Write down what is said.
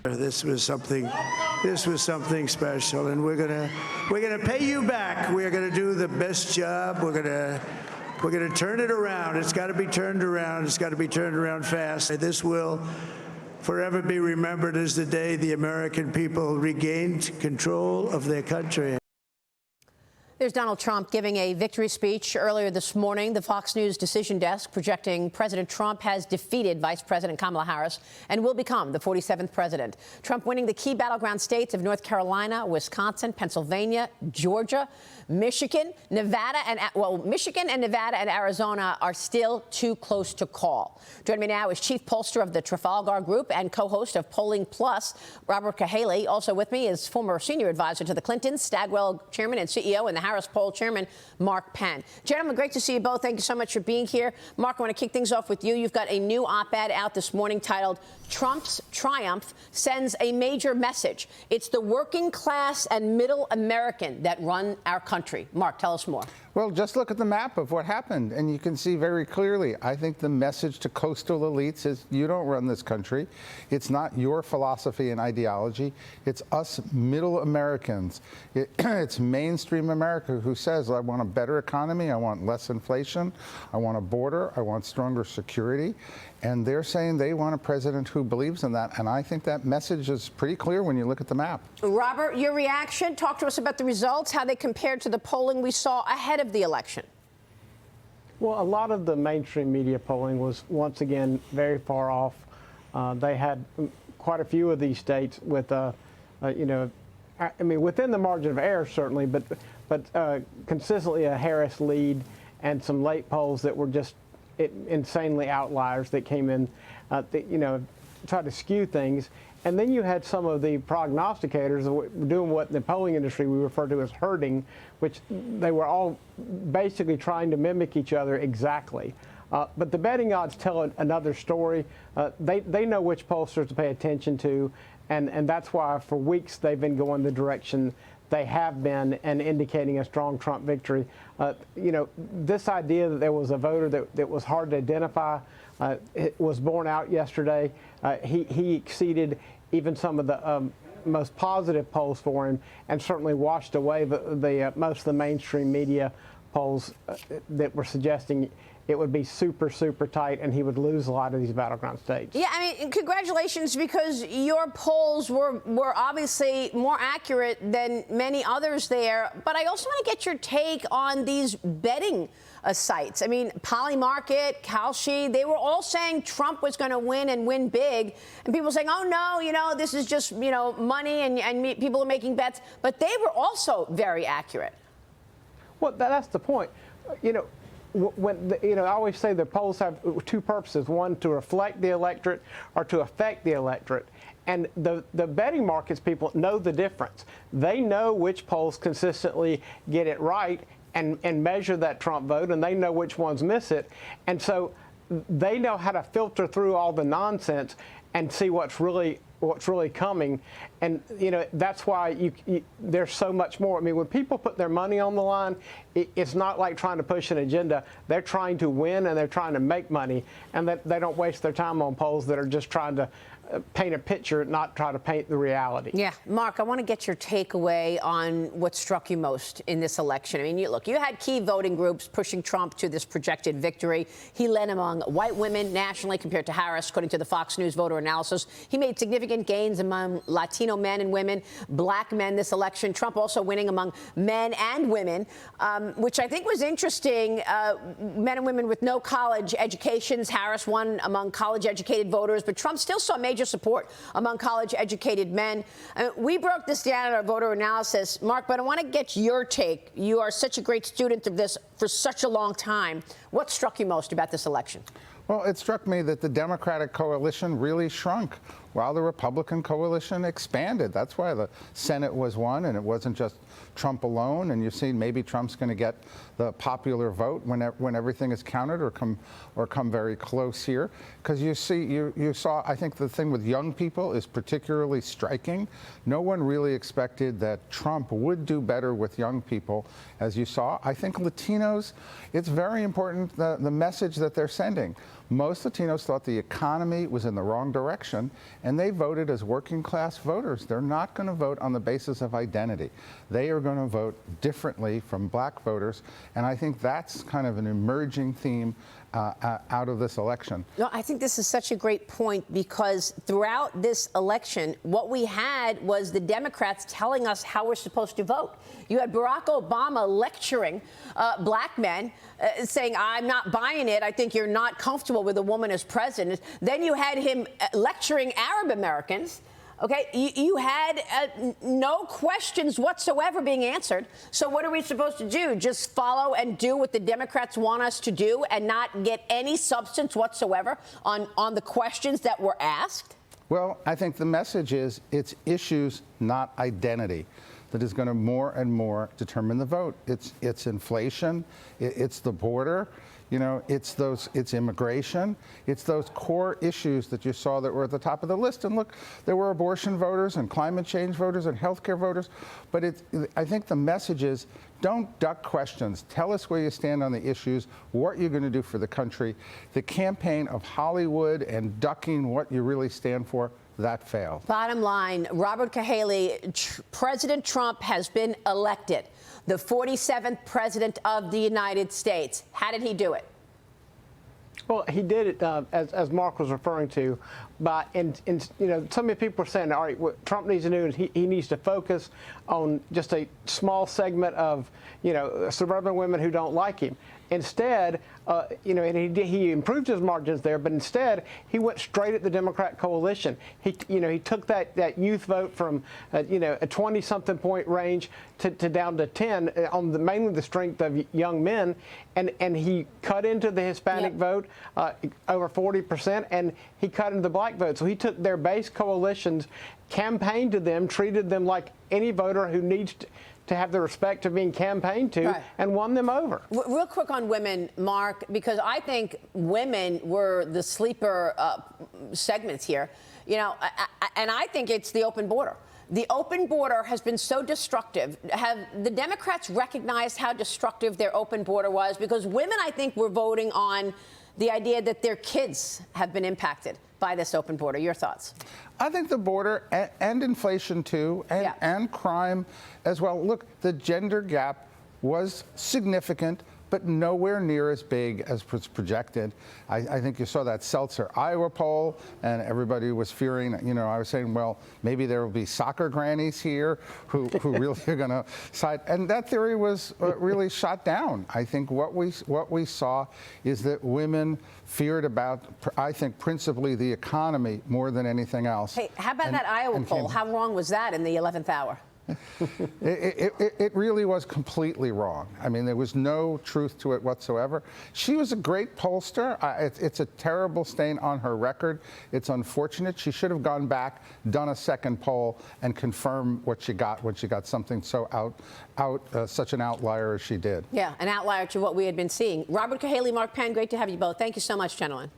This was something special, and we're gonna pay you back. We're gonna do the best job. We're gonna turn it around. It's got to be turned around. It's got to be turned around fast. This will forever be remembered as the day the American people regained control of their country. There's Donald Trump giving a victory speech earlier this morning. The Fox News decision desk projecting President Trump has defeated Vice President Kamala Harris and will become the 47th president. Trump winning the key battleground states of North Carolina, Wisconsin, Pennsylvania, Georgia, Michigan, Nevada, and Arizona are still too close to call. Joining me now is Chief Pollster of the Trafalgar Group and co-host of Polling Plus, Robert Cahaly. Also with me is former senior advisor to the Clintons, Stagwell chairman and CEO, and the Harris Poll chairman, Mark Penn. Gentlemen, great to see you both. Thank you so much for being here. Mark, I want to kick things off with you. You've got a new op-ed out this morning titled "Trump's Triumph Sends a Major Message." It's the working class and middle American that run our country. Mark, tell us more. Well, just look at the map of what happened, and you can see very clearly. I think the message to coastal elites is you don't run this country. It's not your philosophy and ideology. It's us middle Americans. It's mainstream America who says, I want a better economy, I want less inflation, I want a border, I want stronger security. And they're saying they want a president who believes in that. And I think that message is pretty clear when you look at the map. Robert, your reaction? Talk to us about the results, how they compared to the polling we saw ahead of the election. Well, a lot of the mainstream media polling was once again very far off. They had quite a few of these states with, within the margin of error certainly, but consistently a Harris lead and some late polls that were just insanely outliers that came in, tried to skew things. And then you had some of the prognosticators doing what in the polling industry we refer to as herding, which they were all basically trying to mimic each other exactly. But the betting odds tell another story. They know which pollsters to pay attention to, and that's why for weeks they've been going the direction they have been and indicating a strong Trump victory. This idea that there was a voter that was hard to identify, it was borne out yesterday. He exceeded even some of the most positive polls for him and certainly washed away the most of the mainstream media polls that were suggesting it would be super, super tight and he would lose a lot of these battleground states. Yeah, I mean, congratulations, because your polls were obviously more accurate than many others there. But I also want to get your take on these betting sites. I mean, Polymarket, Cahaly, they were all saying Trump was going to win and win big. And people saying, oh, no, this is just, money and people are making bets. But they were also very accurate. Well, that's the point. I always say the polls have two purposes: one, to reflect the electorate, or to affect the electorate. And the betting markets people know the difference. They know which polls consistently get it right and measure that Trump vote, and they know which ones miss it. And so they know how to filter through all the nonsense and see what's really coming. And that's why there's so much more. I mean, when people put their money on the line, it's not like trying to push an agenda. They're trying to win and they're trying to make money, and that they don't waste their time on polls that are just trying to paint a picture, not try to paint the reality. Yeah. Mark, I want to get your takeaway on what struck you most in this election. I mean, you had key voting groups pushing Trump to this projected victory. He led among white women nationally compared to Harris, according to the Fox News voter analysis. He made significant gains among Latino men and women, black men this election. Trump also winning among men and women, which I think was interesting. Men and women with no college educations. Harris won among college-educated voters, but Trump still saw major support among college-educated men. We broke this down in our voter analysis, Mark, but I want to get your take. You are such a great student of this for such a long time. What struck you most about this election? Well, it struck me that the Democratic coalition really shrunk while the Republican coalition expanded. That's why the Senate was won, and it wasn't just Trump alone. And you've seen maybe Trump's going to get the popular vote when everything is counted or come very close here. Because you saw, I think the thing with young people is particularly striking. No one really expected that Trump would do better with young people, as you saw. I think Latinos, it's very important, the message that they're sending. Most Latinos thought the economy was in the wrong direction, and they voted as working class voters. They're not going to vote on the basis of identity. They are going to vote differently from black voters, and I think that's kind of an emerging theme out of this election. No, I think this is such a great point, because throughout this election, what we had was the Democrats telling us how we're supposed to vote. You had Barack Obama lecturing black men, saying, I'm not buying it. I think you're not comfortable with a woman as president. Then you had him lecturing Arab Americans. Okay, you had no questions whatsoever being answered. So what are we supposed to do? Just follow and do what the Democrats want us to do and not get any substance whatsoever on the questions that were asked? Well, I think the message is it's issues, not identity, that is going to more and more determine the vote. It's inflation, it's the border. You know, it's immigration, it's those core issues that you saw that were at the top of the list. And look, there were abortion voters and climate change voters and healthcare voters. But I think the message is, don't duck questions. Tell us where you stand on the issues, what you're going to do for the country. The campaign of Hollywood and ducking what you really stand for, that failed. Bottom line, Robert Cahaly, President Trump has been elected the 47th president of the United States. How did he do it? Well, he did it, as Mark was referring to, by, and you know, so many people are saying, all right, what Trump needs to do is he needs to focus on just a small segment of, you know, suburban women who don't like him. Instead, you know, and he improved his margins there, but instead he went straight at the Democrat coalition. He took that youth vote from, you know, a 20-something point range to down to 10 on mainly the strength of young men, and he cut into the Hispanic vote over 40%, and he cut into the black vote. So he took their base coalitions, campaigned to them, treated them like any voter who needs to have the respect of being campaigned to, and won them over. Real quick on women, Mark, because I think women were the sleeper segments here. You know, and I think it's the open border. The open border has been so destructive. Have the Democrats recognized how destructive their open border was? Because women, I think, were voting on the idea that their kids have been impacted by this open border. Your thoughts? I think the border and inflation too, and crime as well. Look, the gender gap was significant, but nowhere near as big as was projected. I think you saw that Seltzer Iowa poll, and everybody was fearing, you know, I was saying, well, maybe there will be soccer grannies here who really are going to side. And that theory was really shot down. I think what we saw is that women feared about, I think, principally the economy more than anything else. Hey, how about that Iowa poll? How wrong was that in the 11th hour? It really was completely wrong. I mean, there was no truth to it whatsoever. She was a great pollster. It's a terrible stain on her record. It's unfortunate. She should have gone back, done a second poll, and confirmed what she got when she got something so such an outlier as she did. Yeah, an outlier to what we had been seeing. Robert Cahaly, Mark Penn, great to have you both. Thank you so much, gentlemen.